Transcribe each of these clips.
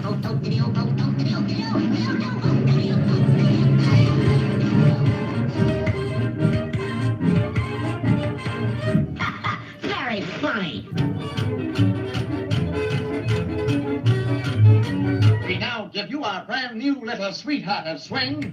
Very funny. We now give you our brand new little sweetheart of swing.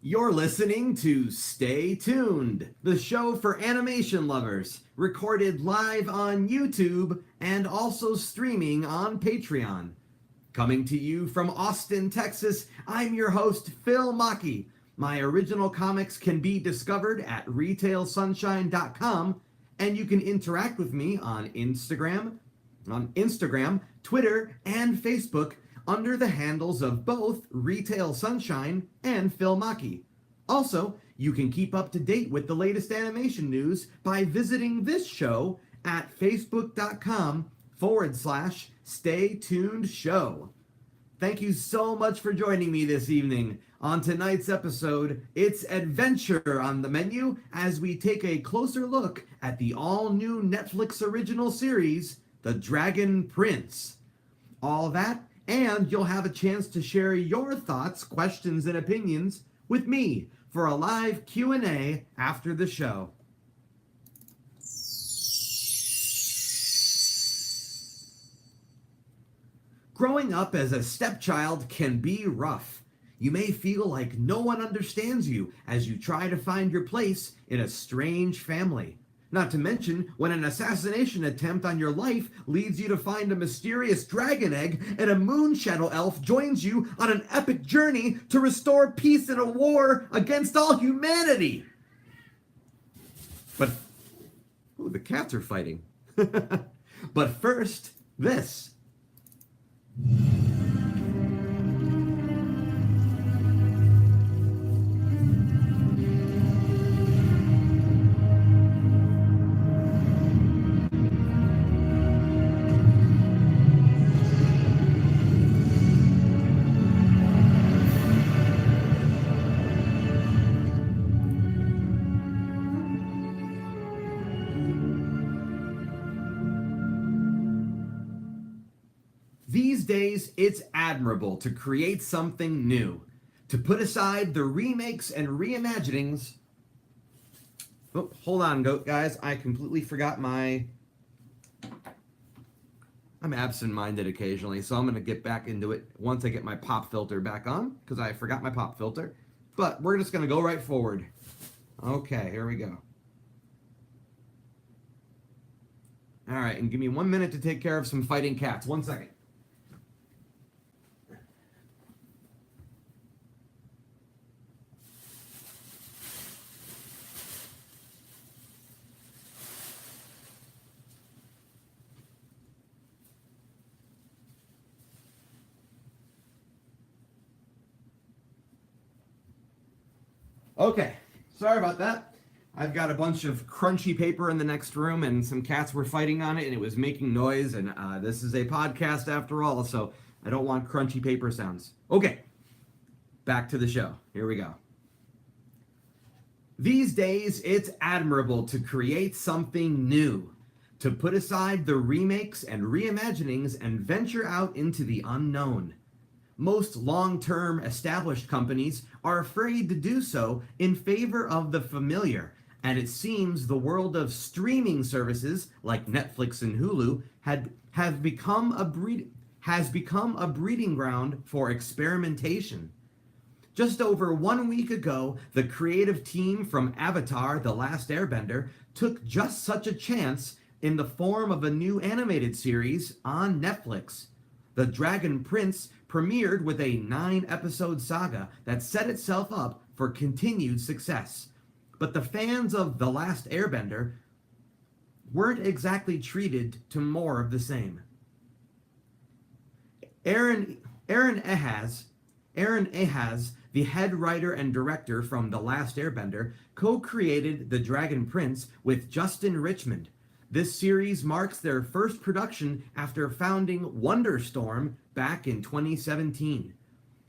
You're listening to Stay Tuned, the show for animation lovers, recorded live on YouTube and also streaming on Patreon. Coming to you from Austin, Texas, I'm your host, Phil Machi. My original comics can be discovered at retailsunshine.com, and you can interact with me on Instagram, Twitter, and Facebook under the handles of both Retail Sunshine and Phil Machi. Also, you can keep up to date with the latest animation news by visiting this show at facebook.com/Stay Tuned Show. Thank you so much for joining me this evening. On tonight's episode, it's adventure on the menu as we take a closer look at the all-new Netflix original series, The Dragon Prince. All that, and you'll have a chance to share your thoughts, questions, and opinions with me for a live Q&A after the show. Growing up as a stepchild can be rough. You may feel like no one understands you as you try to find your place in a strange family. Not to mention when an assassination attempt on your life leads you to find a mysterious dragon egg and a moon shadow elf joins you on an epic journey to restore peace in a war against all humanity. But, ooh, the cats are fighting. But first, this. These days, it's admirable to create something new, to put aside the remakes and reimaginings. Oh, hold on, guys. I completely forgot I'm absent-minded occasionally, so I'm going to get back into it once I get my pop filter back on, because I forgot my pop filter. But we're just going to go right forward. Okay, here we go. All right, and give me 1 minute to take care of some fighting cats. 1 second. Okay, sorry about that. I've got a bunch of crunchy paper in the next room, and some cats were fighting on it, and it was making noise, and this is a podcast after all, so I don't want crunchy paper sounds. Okay, back to the show. Here we go. These days, it's admirable to create something new, to put aside the remakes and reimaginings and venture out into the unknown. Most long-term established companies are afraid to do so in favor of the familiar, and it seems the world of streaming services like Netflix and Hulu has become a breeding ground for experimentation. Just over 1 week ago, the creative team from Avatar: The Last Airbender took just such a chance in the form of a new animated series on Netflix. The Dragon Prince premiered with a 9-episode saga that set itself up for continued success. But the fans of The Last Airbender weren't exactly treated to more of the same. Aaron Ahaz, the head writer and director from The Last Airbender, co-created The Dragon Prince with Justin Richmond. This series marks their first production after founding Wonderstorm back in 2017.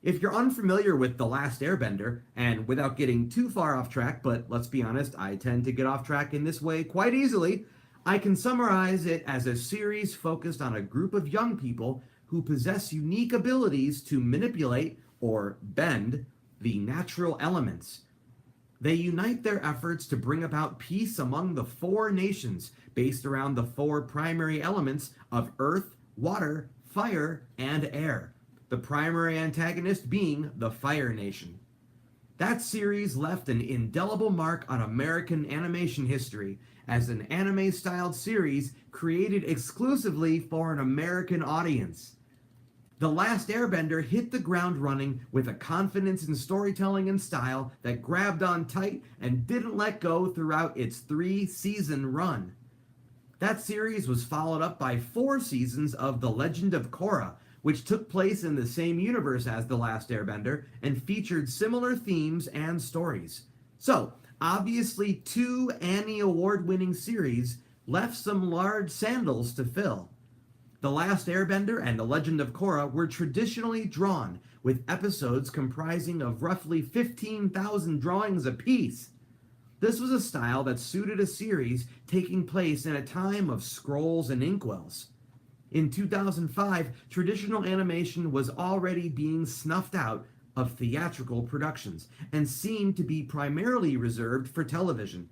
If you're unfamiliar with The Last Airbender, and without getting too far off track, but let's be honest, I tend to get off track in this way quite easily, I can summarize it as a series focused on a group of young people who possess unique abilities to manipulate, or bend, the natural elements. They unite their efforts to bring about peace among the 4 nations based around the 4 primary elements of earth, water, fire, and air, the primary antagonist being the Fire Nation. That series left an indelible mark on American animation history as an anime-styled series created exclusively for an American audience. The Last Airbender hit the ground running with a confidence in storytelling and style that grabbed on tight and didn't let go throughout its 3-season run. That series was followed up by 4 seasons of The Legend of Korra, which took place in the same universe as The Last Airbender and featured similar themes and stories. So, obviously 2 Annie Award-winning series left some large sandals to fill. The Last Airbender and The Legend of Korra were traditionally drawn, with episodes comprising of roughly 15,000 drawings apiece. This was a style that suited a series taking place in a time of scrolls and inkwells. In 2005, traditional animation was already being snuffed out of theatrical productions and seemed to be primarily reserved for television.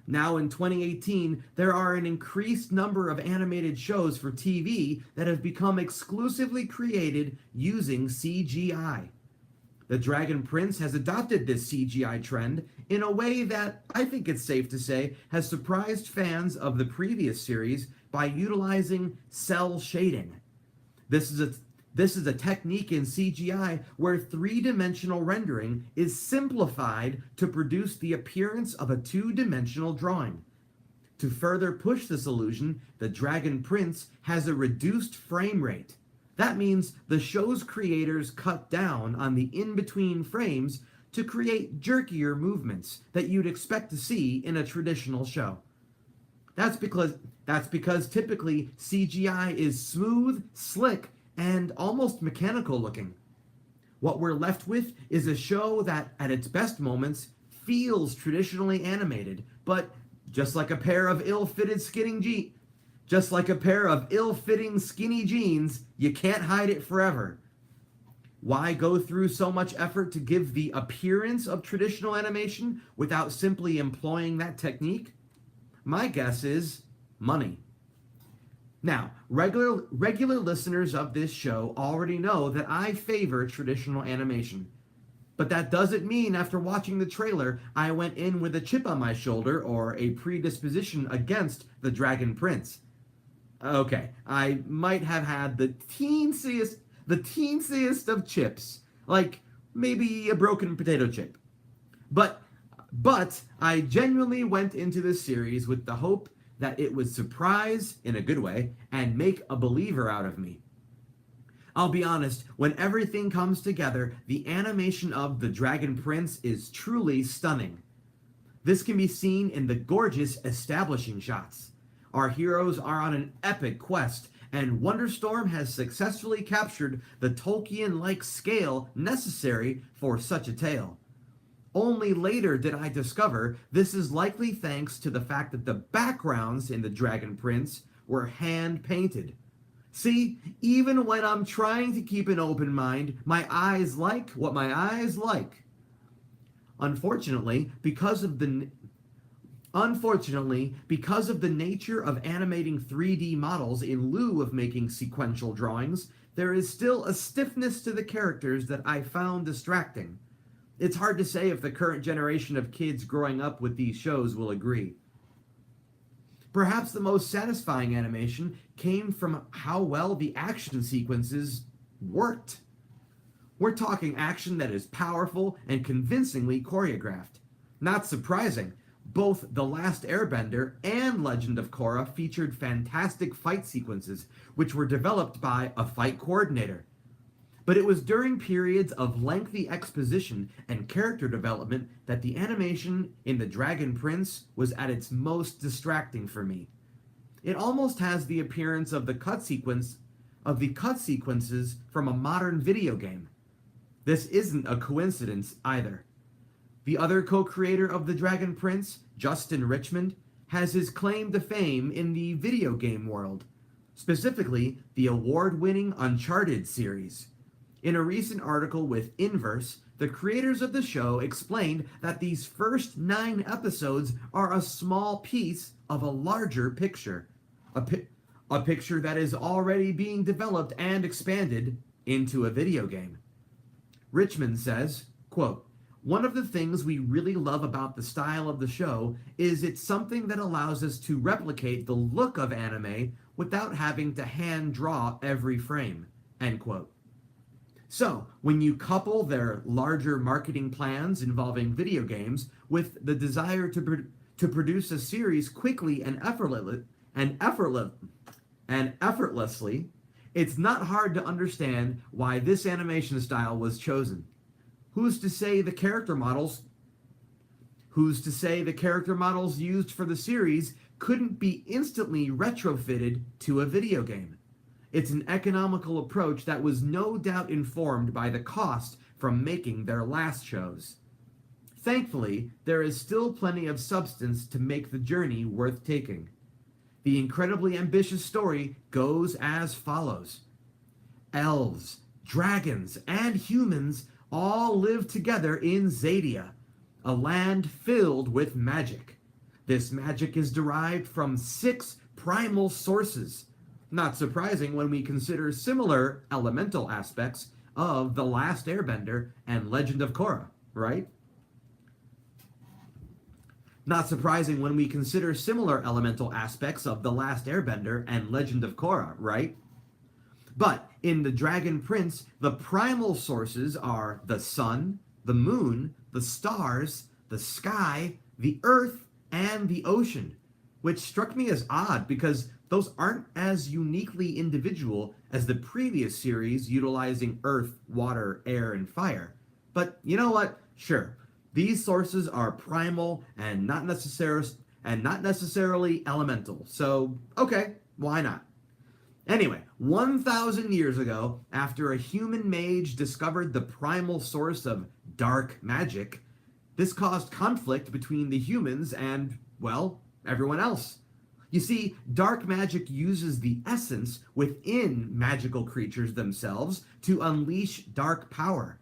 Now in 2018, there are an increased number of animated shows for TV that have become exclusively created using CGI. The Dragon Prince has adopted this CGI trend in a way that, I think it's safe to say, has surprised fans of the previous series by utilizing cell shading. This is a technique in CGI where 3-dimensional rendering is simplified to produce the appearance of a 2-dimensional drawing. To further push this illusion, the Dragon Prince has a reduced frame rate. That means the show's creators cut down on the in-between frames to create jerkier movements that you'd expect to see in a traditional show. That's because typically CGI is smooth, slick, and almost mechanical looking. What we're left with is a show that, at its best moments, feels traditionally animated, but just like a pair of ill-fitting skinny jeans, you can't hide it forever. Why go through so much effort to give the appearance of traditional animation without simply employing that technique? My guess is money. Now, regular listeners of this show already know that I favor traditional animation. But that doesn't mean after watching the trailer, I went in with a chip on my shoulder or a predisposition against the Dragon Prince. Okay, I might have had the teensiest of chips, like maybe a broken potato chip. But I genuinely went into this series with the hope that it would surprise, in a good way, and make a believer out of me. I'll be honest, when everything comes together, the animation of the Dragon Prince is truly stunning. This can be seen in the gorgeous establishing shots. Our heroes are on an epic quest, and Wonderstorm has successfully captured the Tolkien-like scale necessary for such a tale. Only later did I discover this is likely thanks to the fact that the backgrounds in the Dragon Prince were hand-painted. See, even when I'm trying to keep an open mind, my eyes like what my eyes like. Unfortunately, because of the nature of animating 3D models in lieu of making sequential drawings, there is still a stiffness to the characters that I found distracting. It's hard to say if the current generation of kids growing up with these shows will agree. Perhaps the most satisfying animation came from how well the action sequences worked. We're talking action that is powerful and convincingly choreographed. Not surprising, both The Last Airbender and Legend of Korra featured fantastic fight sequences, which were developed by a fight coordinator. But it was during periods of lengthy exposition and character development that the animation in The Dragon Prince was at its most distracting for me. It almost has the appearance of the cut sequences from a modern video game. This isn't a coincidence either. The other co-creator of The Dragon Prince, Justin Richmond, has his claim to fame in the video game world, specifically the award-winning Uncharted series. In a recent article with Inverse, the creators of the show explained that these first 9 episodes are a small piece of a larger picture, a picture that is already being developed and expanded into a video game. Richmond says, quote, "One of the things we really love about the style of the show is it's something that allows us to replicate the look of anime without having to hand draw every frame," end quote. So, when you couple their larger marketing plans involving video games with the desire to produce a series quickly and effortlessly, it's not hard to understand why this animation style was chosen. Who's to say the character models used for the series couldn't be instantly retrofitted to a video game? It's an economical approach that was no doubt informed by the cost from making their last shows. Thankfully, there is still plenty of substance to make the journey worth taking. The incredibly ambitious story goes as follows. Elves, dragons, and humans all live together in Zadia, a land filled with magic. This magic is derived from 6 primal sources. Not surprising when we consider similar elemental aspects of The Last Airbender and Legend of Korra, right? Not surprising when we consider similar elemental aspects of The Last Airbender and Legend of Korra, right? But in The Dragon Prince, the primal sources are the sun, the moon, the stars, the sky, the earth, and the ocean, which struck me as odd because those aren't as uniquely individual as the previous series utilizing earth, water, air, and fire. But you know what? Sure. These sources are primal and not necessarily elemental. So, okay, why not? Anyway, 1,000 years ago, after a human mage discovered the primal source of dark magic, this caused conflict between the humans and, well, everyone else. You see, dark magic uses the essence within magical creatures themselves to unleash dark power.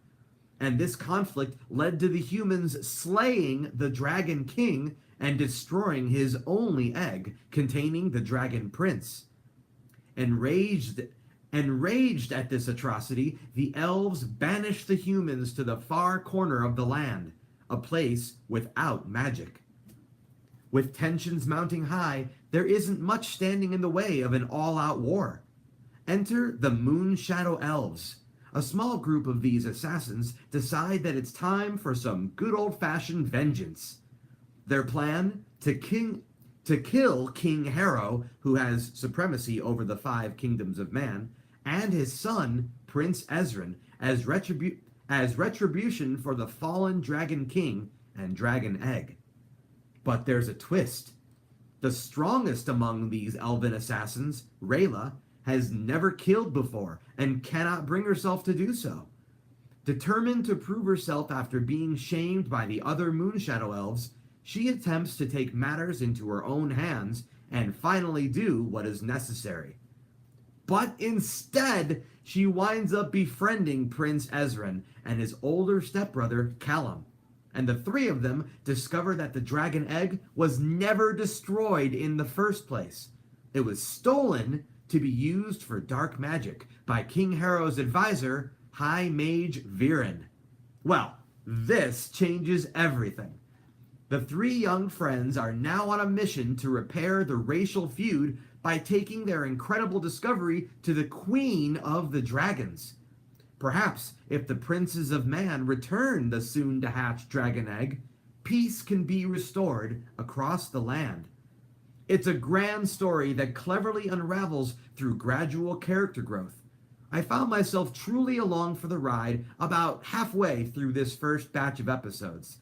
And this conflict led to the humans slaying the Dragon King and destroying his only egg containing the Dragon Prince. Enraged at this atrocity, the elves banished the humans to the far corner of the land, a place without magic. With tensions mounting high, there isn't much standing in the way of an all-out war. Enter the Moon Shadow Elves. A small group of these assassins decide that it's time for some good old-fashioned vengeance. Their plan? To kill King Harrow, who has supremacy over the 5 kingdoms of man, and his son, Prince Ezran, as retribution for the fallen Dragon King and Dragon Egg. But there's a twist. The strongest among these elven assassins, Rayla, has never killed before and cannot bring herself to do so. Determined to prove herself after being shamed by the other Moonshadow Elves, she attempts to take matters into her own hands and finally do what is necessary. But instead, she winds up befriending Prince Ezran and his older stepbrother, Callum. And the 3 of them discover that the Dragon Egg was never destroyed in the first place. It was stolen to be used for dark magic by King Harrow's advisor, High Mage Viren. Well, this changes everything. The 3 young friends are now on a mission to repair the racial feud by taking their incredible discovery to the Queen of the Dragons. Perhaps, if the princes of man return the soon-to-hatch dragon egg, peace can be restored across the land. It's a grand story that cleverly unravels through gradual character growth. I found myself truly along for the ride about halfway through this first batch of episodes.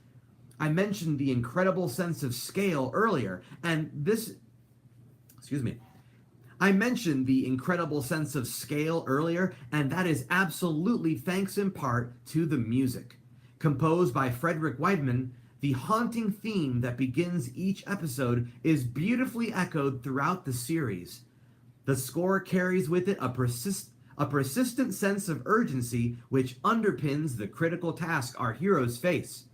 I mentioned the incredible sense of scale earlier, and this I mentioned the incredible sense of scale earlier, and that is absolutely thanks in part to the music. Composed by Frederick Weidman, the haunting theme that begins each episode is beautifully echoed throughout the series. The score carries with it a persistent sense of urgency which underpins the critical task our heroes face.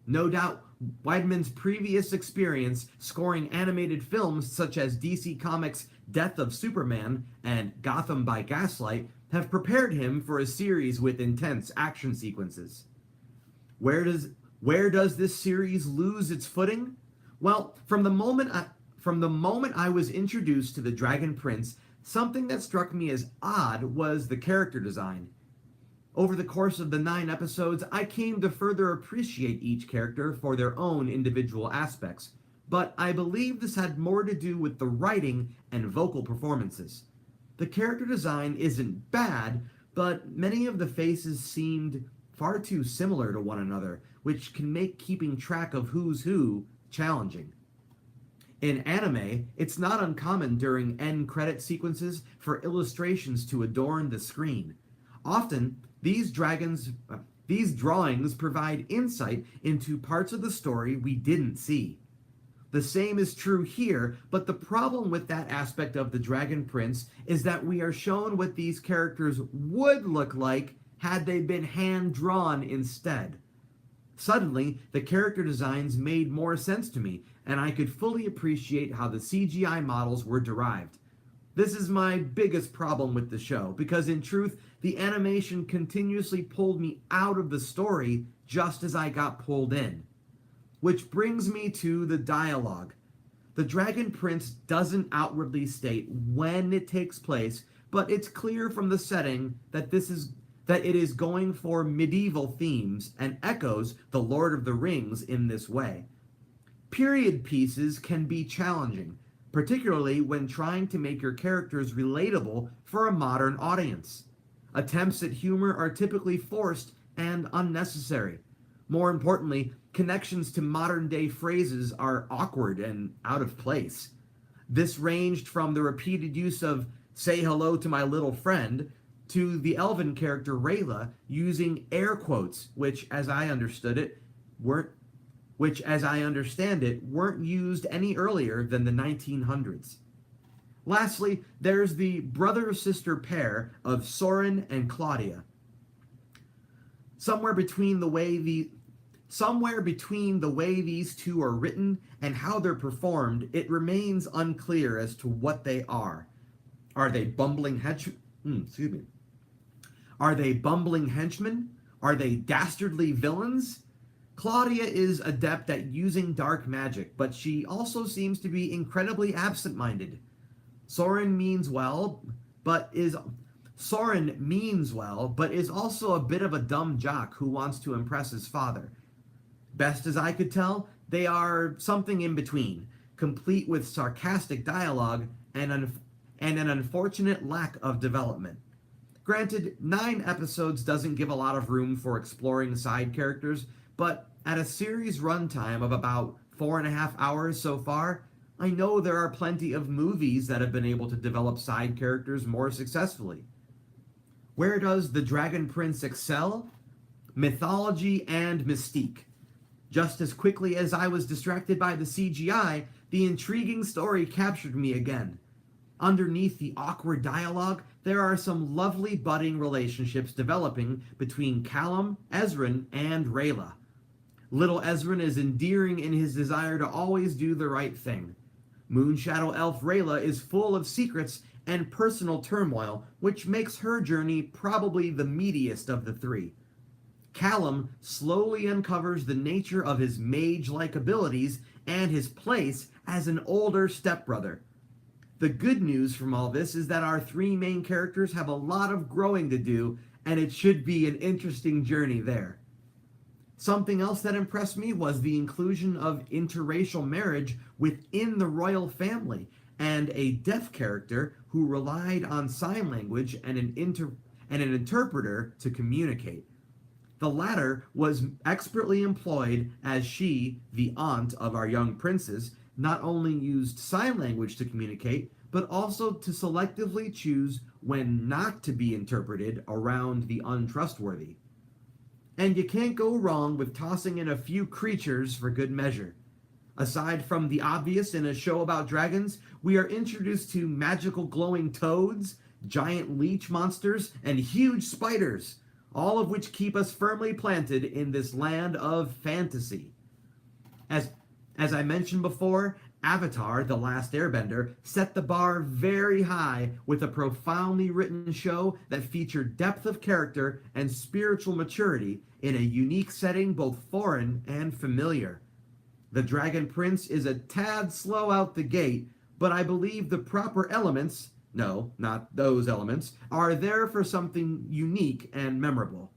No doubt, Weidman's previous experience scoring animated films such as DC Comics' Death of Superman and Gotham by Gaslight have prepared him for a series with intense action sequences. Where does this series lose its footing? Well, from the moment I was introduced to the Dragon Prince, something that struck me as odd was the character design. Over the course of the 9 episodes, I came to further appreciate each character for their own individual aspects, but I believe this had more to do with the writing and vocal performances. The character design isn't bad, but many of the faces seemed far too similar to one another, which can make keeping track of who's who challenging. In anime, it's not uncommon during end credit sequences for illustrations to adorn the screen. Often, these drawings provide insight into parts of the story we didn't see. The same is true here, but the problem with that aspect of the Dragon Prince is that we are shown what these characters would look like had they been hand-drawn instead. Suddenly, the character designs made more sense to me, and I could fully appreciate how the CGI models were derived. This is my biggest problem with the show, because in truth, the animation continuously pulled me out of the story just as I got pulled in. Which brings me to the dialogue. The Dragon Prince doesn't outwardly state when it takes place, but it's clear from the setting that it is going for medieval themes and echoes The Lord of the Rings in this way. Period pieces can be challenging, particularly when trying to make your characters relatable for a modern audience. Attempts at humor are typically forced and unnecessary. More importantly, connections to modern-day phrases are awkward and out of place. This ranged from the repeated use of "say hello to my little friend" to the elven character Rayla using air quotes, which, as I understand it, weren't used any earlier than the 1900s. Lastly, there's the brother-sister pair of Soren and Claudia. Somewhere between the way these two are written and how they're performed, it remains unclear as to what they are. Are they bumbling henchmen? Are they bumbling henchmen? Are they dastardly villains? Claudia is adept at using dark magic, but she also seems to be incredibly absent-minded. Soren means well, but is also a bit of a dumb jock who wants to impress his father. Best as I could tell, they are something in between, complete with sarcastic dialogue and an unfortunate lack of development. Granted, 9 episodes doesn't give a lot of room for exploring side characters, but at a series runtime of about 4.5 hours so far, I know there are plenty of movies that have been able to develop side characters more successfully. Where does the Dragon Prince excel? Mythology and mystique. Just as quickly as I was distracted by the CGI, the intriguing story captured me again. Underneath the awkward dialogue, there are some lovely budding relationships developing between Callum, Ezran, and Rayla. Little Ezran is endearing in his desire to always do the right thing. Moonshadow Elf Rayla is full of secrets and personal turmoil, which makes her journey probably the meatiest of the 3. Callum slowly uncovers the nature of his mage-like abilities and his place as an older stepbrother. The good news from all this is that our 3 main characters have a lot of growing to do, and it should be an interesting journey there. Something else that impressed me was the inclusion of interracial marriage within the royal family, and a deaf character who relied on sign language and an interpreter to communicate. The latter was expertly employed, as she, the aunt of our young princes, not only used sign language to communicate, but also to selectively choose when not to be interpreted around the untrustworthy. And you can't go wrong with tossing in a few creatures for good measure. Aside from the obvious in a show about dragons, we are introduced to magical glowing toads, giant leech monsters, and huge spiders, all of which keep us firmly planted in this land of fantasy. As I mentioned before, Avatar: The Last Airbender set the bar very high with a profoundly written show that featured depth of character and spiritual maturity in a unique setting both foreign and familiar. The Dragon Prince is a tad slow out the gate, but I believe the proper elements, no, not those elements, are there for something unique and memorable.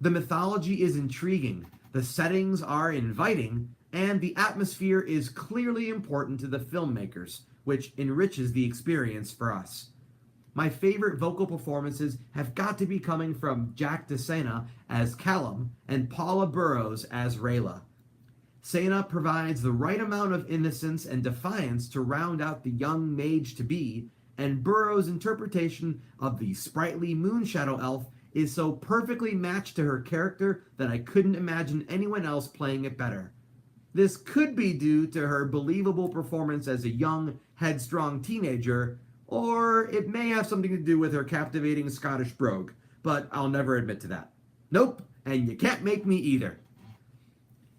The mythology is intriguing, the settings are inviting, and the atmosphere is clearly important to the filmmakers, which enriches the experience for us. My favorite vocal performances have got to be coming from Jack DeSena as Callum and Paula Burrows as Rayla. Sena provides the right amount of innocence and defiance to round out the young mage-to-be, and Burrows' interpretation of the sprightly Moonshadow elf is so perfectly matched to her character that I couldn't imagine anyone else playing it better. This could be due to her believable performance as a young, headstrong teenager, or it may have something to do with her captivating Scottish brogue, but I'll never admit to that. Nope, and you can't make me either.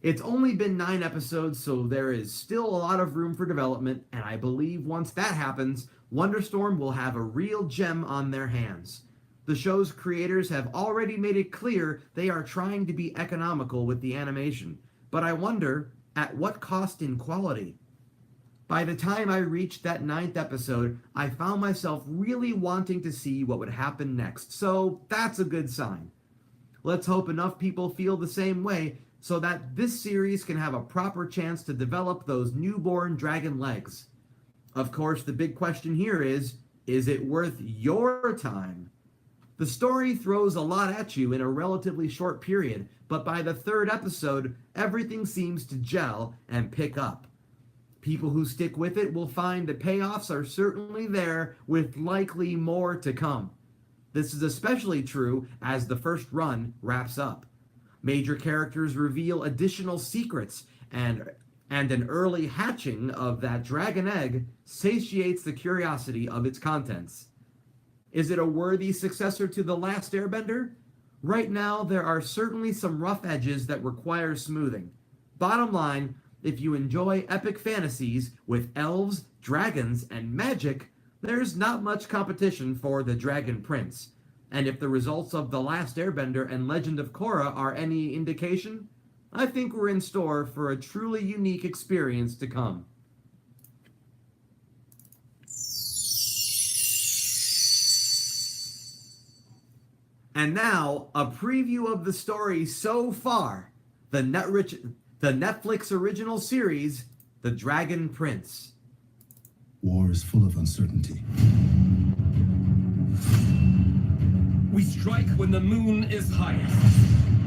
It's only been 9 episodes, so there is still a lot of room for development, and I believe once that happens, Wonderstorm will have a real gem on their hands. The show's creators have already made it clear they are trying to be economical with the animation, but I wonder, at what cost in quality? By the time I reached that 9th episode, I found myself really wanting to see what would happen next, so that's a good sign. Let's hope enough people feel the same way so that this series can have a proper chance to develop those newborn dragon legs. Of course, the big question here is it worth your time? The story throws a lot at you in a relatively short period, but by the 3rd episode, everything seems to gel and pick up. People who stick with it will find the payoffs are certainly there, with likely more to come. This is especially true as the first run wraps up. Major characters reveal additional secrets, and an early hatching of that dragon egg satiates the curiosity of its contents. Is it a worthy successor to The Last Airbender? Right now, there are certainly some rough edges that require smoothing. Bottom line, if you enjoy epic fantasies with elves, dragons, and magic, there's not much competition for the Dragon Prince. And if the results of The Last Airbender and Legend of Korra are any indication, I think we're in store for a truly unique experience to come. And now, a preview of the story so far, the Netflix original series, The Dragon Prince. War is full of uncertainty. We strike when the moon is highest.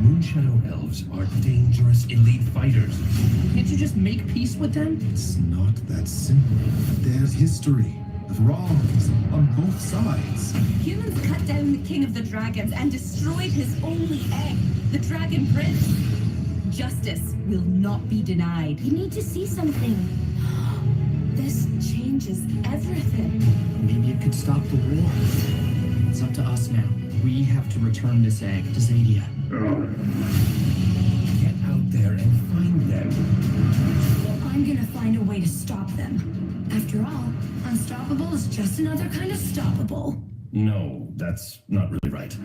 Moonshadow elves are dangerous elite fighters. Can't you just make peace with them? It's not that simple. There's history of wrongs on both sides. Humans cut down the king of the dragons and destroyed his only egg, the Dragon Prince. Justice will not be denied. You need to see something. This changes everything. Maybe it could stop the war. It's up to us now. We have to return this egg to Zadia. Get out there and find them. Well, I'm gonna find a way to stop them. After all, unstoppable is just another kind of stoppable. No, that's not really right.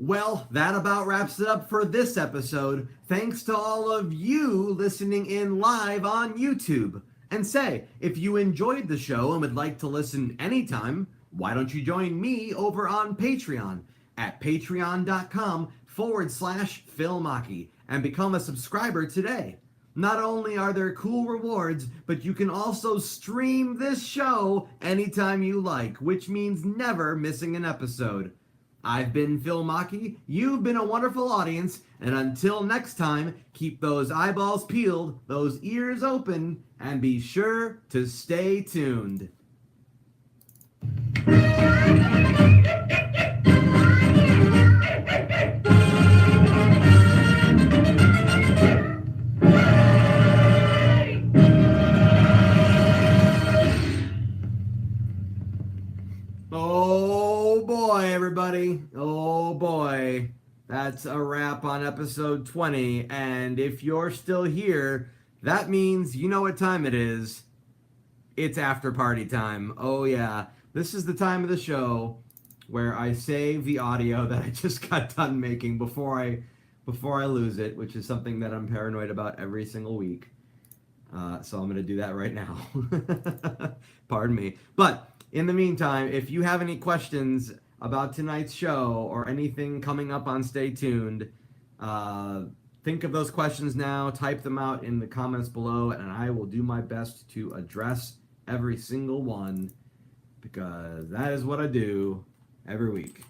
Well, that about wraps it up for this episode. Thanks to all of you listening in live on YouTube. And say, if you enjoyed the show and would like to listen anytime, why don't you join me over on Patreon at patreon.com/Phil Machi and become a subscriber today. Not only are there cool rewards, but you can also stream this show anytime you like, which means never missing an episode. I've been Phil Machi, you've been a wonderful audience, and until next time, keep those eyeballs peeled, those ears open, and be sure to stay tuned. Oh boy, everybody. Oh boy. That's a wrap on episode 20. And if you're still here, that means you know what time it is. It's after party time. Oh yeah. This is the time of the show where I save the audio that I just got done making before I lose it, which is something that I'm paranoid about every single week. So I'm going to do that right now. Pardon me. But in the meantime, if you have any questions about tonight's show or anything coming up on Stay Tuned, think of those questions now, type them out in the comments below, and I will do my best to address every single one, because that is what I do every week.